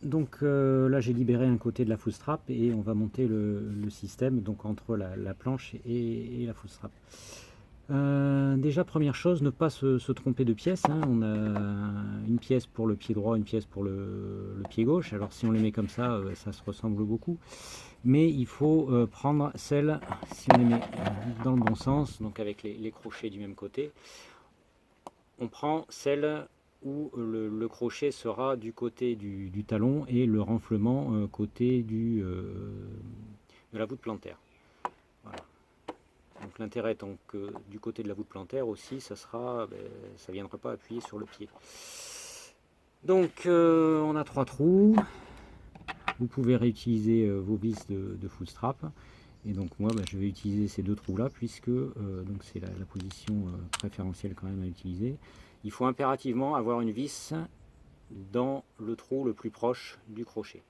Donc là j'ai libéré un côté de la foot strap et on va monter le système donc entre la planche et la foot strap. Déjà première chose, ne pas se tromper de pièce, hein. On a une pièce pour le pied droit, une pièce pour le pied gauche. Alors si on les met comme ça se ressemble beaucoup. Mais il faut prendre celle, si on les met dans le bon sens, donc avec les crochets du même côté, on prend celle où le crochet sera du côté du talon et le renflement côté de la voûte plantaire. Voilà. Donc l'intérêt étant que du côté de la voûte plantaire aussi, ça ne viendra pas appuyer sur le pied. Donc on a 3 trous. Vous pouvez réutiliser vos vis de full strap. Et donc moi je vais utiliser ces 2 trous là puisque donc c'est la position préférentielle quand même à utiliser. Il faut impérativement avoir une vis dans le trou le plus proche du crochet.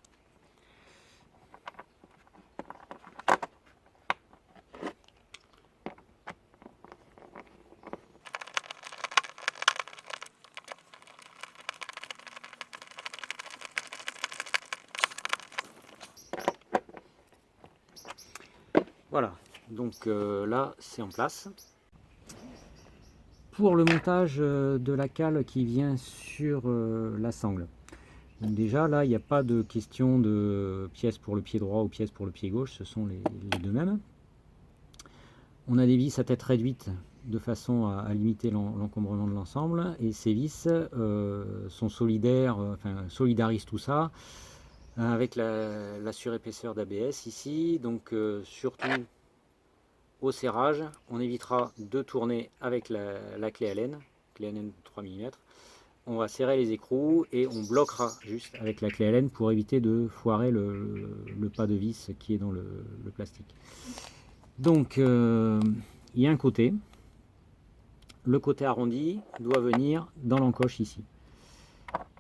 Voilà, donc là c'est en place. Pour le montage de la cale qui vient sur la sangle. Donc déjà là il n'y a pas de question de pièce pour le pied droit ou pièce pour le pied gauche, ce sont les deux mêmes. On a des vis à tête réduite de façon à limiter l'encombrement de l'ensemble et ces vis sont solidaires, solidarisent tout ça avec la surépaisseur d'ABS ici, donc surtout au serrage, on évitera de tourner avec la clé Allen 3 mm. On va serrer les écrous et on bloquera juste avec la clé Allen pour éviter de foirer le pas de vis qui est dans le plastique. Donc il y a un côté. Le côté arrondi doit venir dans l'encoche ici.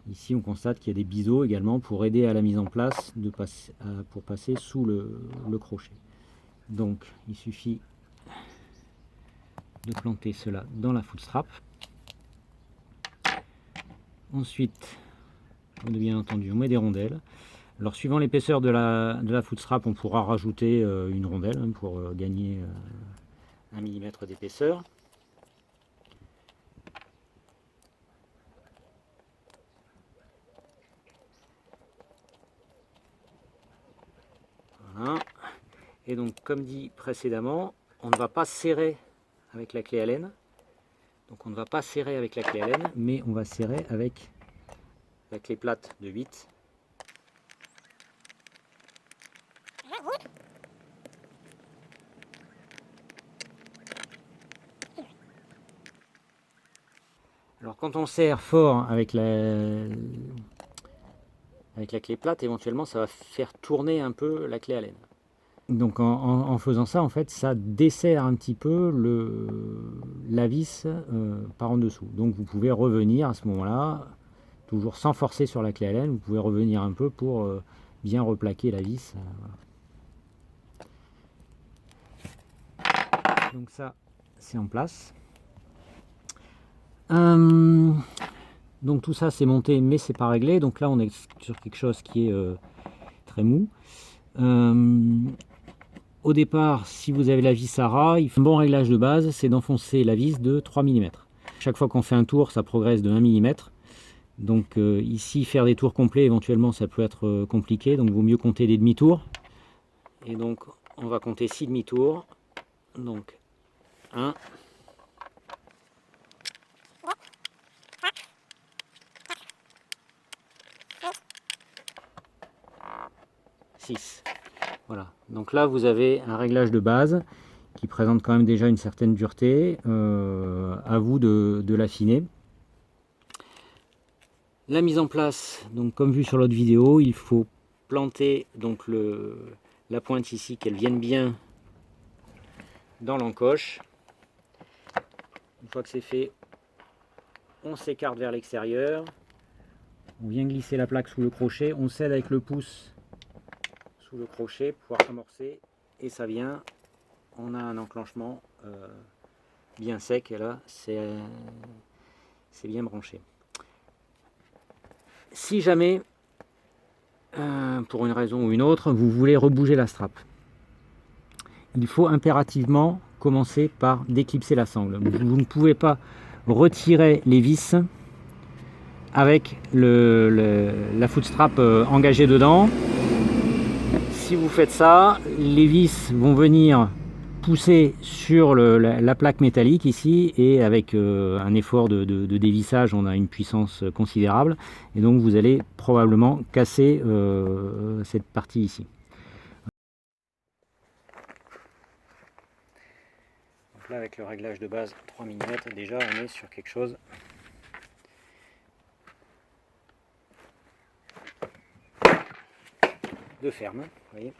Ici on constate qu'il y a des biseaux également pour aider à la mise en place pour passer sous le crochet. Donc il suffit de planter cela dans la foot strap. Ensuite, bien entendu, on met des rondelles. Alors suivant l'épaisseur de la foot strap, on pourra rajouter une rondelle pour gagner 1 mm d'épaisseur. Voilà. Et donc comme dit précédemment, on ne va pas serrer avec la clé Allen. Donc on ne va pas serrer avec la clé Allen, mais on va serrer avec la clé plate de 8. Alors quand on serre fort avec la clé plate, éventuellement ça va faire tourner un peu la clé Allen. Donc en faisant ça, en fait, ça desserre un petit peu la vis par en dessous. Donc vous pouvez revenir à ce moment-là, toujours sans forcer sur la clé Allen, vous pouvez revenir un peu pour bien replaquer la vis. Donc ça, c'est en place. Donc tout ça c'est monté mais c'est pas réglé, donc là on est sur quelque chose qui est très mou. Au départ, si vous avez la vis à ras, un bon réglage de base c'est d'enfoncer la vis de 3 mm. Chaque fois qu'on fait un tour ça progresse de 1 mm. Donc ici faire des tours complets éventuellement ça peut être compliqué, donc il vaut mieux compter des demi-tours. Et donc on va compter 6 demi-tours. Donc 1, 6. Voilà, donc là vous avez un réglage de base qui présente quand même déjà une certaine dureté. À vous de l'affiner. La mise en place, donc comme vu sur l'autre vidéo, il faut planter donc la pointe ici, qu'elle vienne bien dans l'encoche. Une fois que c'est fait, on s'écarte vers l'extérieur. On vient glisser la plaque sous le crochet, on cède avec le pouce sous le crochet pour pouvoir amorcer et ça vient. On a un enclenchement bien sec et là c'est bien branché. Si jamais pour une raison ou une autre, vous voulez rebouger la strap. Il faut impérativement commencer par déclipser la sangle. Vous ne pouvez pas retirer les vis avec la footstrap engagée dedans. Si vous faites ça, les vis vont venir pousser sur la plaque métallique ici, et avec un effort de dévissage, on a une puissance considérable, et donc vous allez probablement casser cette partie ici. Donc là, avec le réglage de base 3 mm, déjà on est sur quelque chose de ferme, vous voyez.